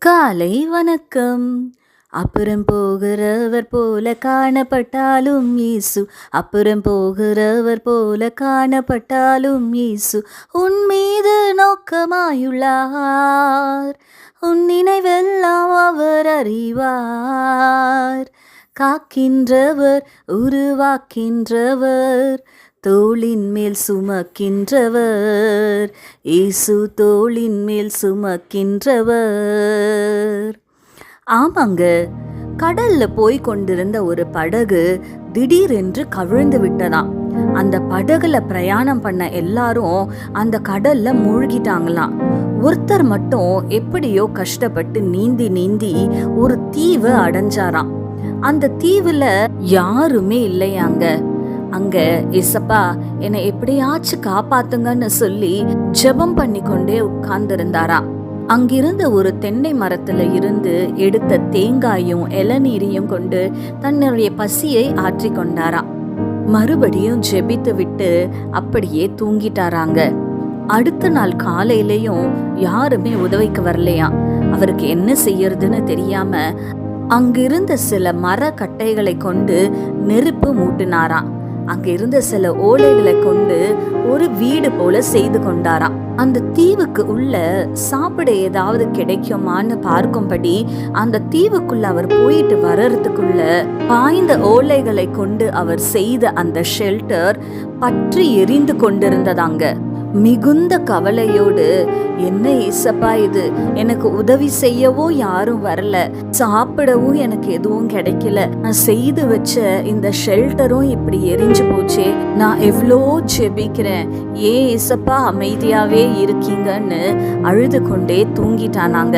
காலை வணக்கம். அப்புறம் போகிறவர் போல காணப்பட்டாலும் இயேசு, அப்புறம் போகிறவர் போல காணப்பட்டாலும் இயேசு உன் மீது நோக்கமாயுள்ளார். உன் நினைவெல்லாம் அவர் அறிவார். காக்கின்றவர், உருவாக்கின்றவர், தோளின் மேல் சுமக்கின்றவர், இயேசு தோளின் மேல் சுமக்கின்றவர். ஆமாங்க, கடல்ல போய் கொண்டிருந்த ஒரு படகு திடீரென்று கவிழ்ந்து விட்டதாம். அந்த படகுல பிரயாணம் பண்ண எல்லாரும் அந்த கடல்ல மூழ்கிட்டாங்களாம். ஒருத்தர் மட்டும் எப்படியோ கஷ்டப்பட்டு நீந்தி நீந்தி ஒரு தீவை அடைஞ்சாராம். அந்த தீவுல யாருமே இல்லையாங்க. அங்க ஏசப்பா என்னை எப்படியாச்சும் காப்பாத்துங்கன்னு சொல்லி ஜெபம் பண்ணி கொண்டே உட்கார்ந்திருந்தாராம். அங்கிருந்த ஒரு தென்னை மரத்துல இருந்து எடுத்த தேங்காயும் இளநீரையும் கொண்டு தன்னுடைய பசியை ஆற்றி கொண்டாராம். மறுபடியும் ஜெபித்து விட்டு அப்படியே தூங்கிட்டாராங்க. அடுத்த நாள் காலையிலயும் யாருமே உதவிக்கு வரலையா. அவருக்கு என்ன செய்யறதுன்னு தெரியாம அங்கிருந்த சில மர கட்டைகளை கொண்டு நெருப்பு மூட்டினாராம். அங்க இருந்த சில ஓலைகளை கொண்டு ஒரு வீடு போல செய்து கொண்டாராம். அந்த தீவுக்கு உள்ள சாப்பிட ஏதாவது கிடைக்குமான்னு பார்க்கும்படி அந்த தீவுக்குள்ள அவர் போயிட்டு வர்றதுக்குள்ள பாய்ந்த ஓலைகளை கொண்டு அவர் செய்த அந்த ஷெல்டர் பற்றி எரிந்து கொண்டிருந்ததாங்க. மிகுந்த கவலையோடு, என்ன ஏசப்பா இது, எனக்கு உதவி செய்யவோ யாரும் வரல, சாப்பிடவும் எனக்கு எதுவும் கிடைக்கல, நான் செய்து வச்ச இந்த ஷெல்டரும் இப்படி எரிஞ்சு போச்சே, நான் எவ்வளோ ஜெபிக்கிறேன், ஏன் ஏசப்பா அமைதியாவே இருக்கீங்கன்னு அழுது கொண்டே தூங்கிட்டானாங்க.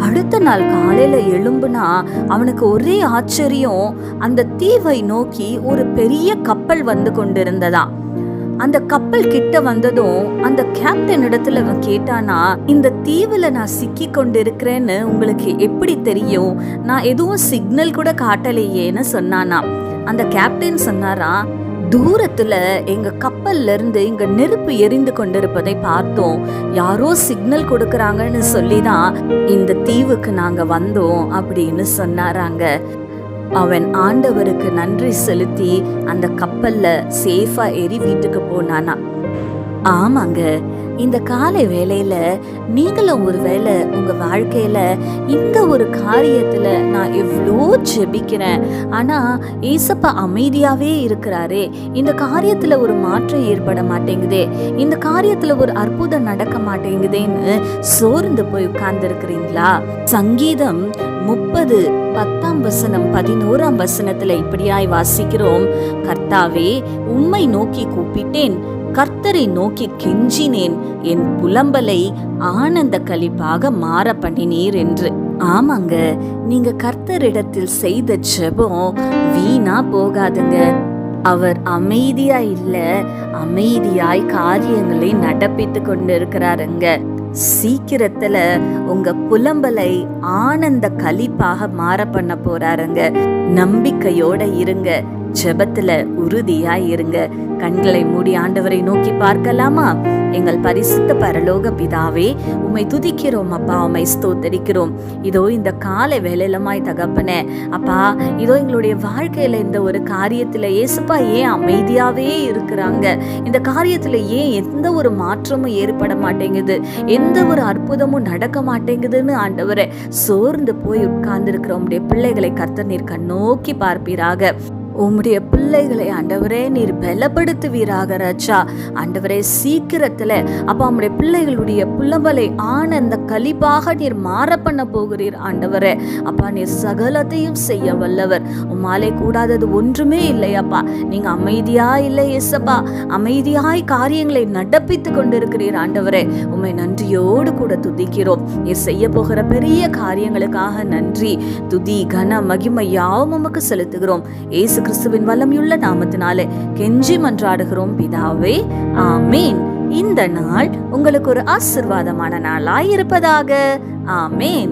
அடுத்த நாள் காலையில எழும்புனா அவனுக்கு ஒரே ஆச்சரியம். அந்த தீவை நோக்கி ஒரு பெரிய கப்பல் வந்து கொண்டிருந்ததாம். அந்த கப்பல் கிட்ட வந்ததும் அந்த கேப்டன் இடத்துல அவன் கேட்டானா, இந்த தீவுல நான் சிக்கி கொண்டிருக்கிறேன்னு உங்களுக்கு எப்படி தெரியும், நான் எதுவும் சிக்னல் கூட காட்டலையேன்னு சொன்னானா. அந்த கேப்டன் சொன்னாரா, தூரத்துல எங்க கப்பல்ல இருந்து இங்க நெருப்பு எரிந்து கொண்டிருப்பதை பார்த்தோம், யாரோ சிக்னல் கொடுக்கறாங்கன்னு சொல்லிதான் இந்த தீவுக்கு நாங்க வந்தோம் அப்படின்னு சொன்னாராங்க. அவன் ஆண்டவருக்கு நன்றி செலுத்தி அந்த கப்பல்ல சேஃபா ஏறி வீட்டுக்கு போனானா. ஆமாங்க, இந்த காலை வேளையில நீங்களும் ஒரு வேளை உங்க வாழ்க்கையில இந்த ஒரு காரியத்துல நான் எவ்வளோ ஜெபிக்கிறேன், ஆனா ஏசப்பா அமைதியாவே இருக்கிறாரே, இந்த காரியத்துல ஒரு மாற்றம் ஏற்பட மாட்டேங்குதே, இந்த காரியத்துல ஒரு அற்புதம் நடக்க மாட்டேங்குதேன்னு சோர்ந்து போய் உட்கார்ந்து இருக்கிறீங்களா? சங்கீதம் 30:10-11 இப்படியாய் வாசிக்கிறோம். கர்த்தாவே, உம்மை நோக்கி கூப்பிட்டேன், கர்த்தரை நோக்கி கெஞ்சினேன், என் புலம்பலை ஆனந்த களிப்பாக மாற பண்ணினீர் என்று. ஆமாங்க, நீங்க கர்த்தரிடத்தில் செய்த ஜெபம் வீணா போகாதுங்க. அவர் அமைதியா இல்ல, அமைதியாய் காரியங்களை நடப்பித்து கொண்டு இருக்கிறாருங்க. சீக்கிரத்துல உங்க புலம்பலை ஆனந்த களிப்பாக மாற பண்ண போறாருங்க. நம்பிக்கையோட இருங்க, ஜெபத்துல உறுதியா இருங்க. கண்களை மூடி ஆண்டவரை நோக்கி பார்க்கலாமா? எங்கள் பரிசுத்த பரலோக பிதாவே, உம்மை துதிக்கிறோம் அப்பா, உம்மை ஸ்தோத்தரிக்கிறோம். இதோ இந்த காலை வேலையிலமாய் தகப்பனே அப்பா, இதோ எங்களுடைய வாழ்க்கையில இந்த ஒரு காரியத்துல ஏசப்பா ஏன் அமைதியாவே இருக்கிறாங்க, இந்த காரியத்துல ஏன் எந்த ஒரு மாற்றமும் ஏற்பட மாட்டேங்குது, எந்த ஒரு அற்புதமும் நடக்க மாட்டேங்குதுன்னு ஆண்டவரை சோர்ந்து போய் உட்கார்ந்து இருக்கிற உம்முடைய பிள்ளைகளை கர்த்தர் நீர் கண்ணோக்கி பார்ப்பீராக. உம்முடைய பிள்ளைகளை ஆண்டவரே நீர் பலப்படுத்துவீராக ராஜா. ஆண்டவரே, சீக்கிரத்துல அப்பா உம்முடைய பிள்ளைகளுடைய புலம்பலை ஆனந்த களிப்பாக நீர் மாற பண்ண போகிறீர் ஆண்டவரே. அப்பா, நீர் சகலத்தையும் செய்ய வல்லவர், உம்மாலே கூடாதது ஒன்றுமே இல்லை அப்பா. நீங்க அமைதியா இல்லை ஏசப்பா, அமைதியாய் காரியங்களை நடப்பித்து கொண்டிருக்கிறீர் ஆண்டவரே. உம்மை நன்றியோடு கூட துதிக்கிறோம். நீர் செய்ய போகிற பெரிய காரியங்களுக்காக நன்றி, துதி, கன, மகிமை யாவும் உமக்கு செலுத்துகிறோம். இயேசு கிறிஸ்துவின் வல்லமையுள்ள நாமத்தினாலே கெஞ்சி மன்றாடுகிறோம் பிதாவே, ஆமேன். இந்த நாள் உங்களுக்கு ஒரு ஆசீர்வாதமான நாளாய் இருப்பதாக. ஆமேன்.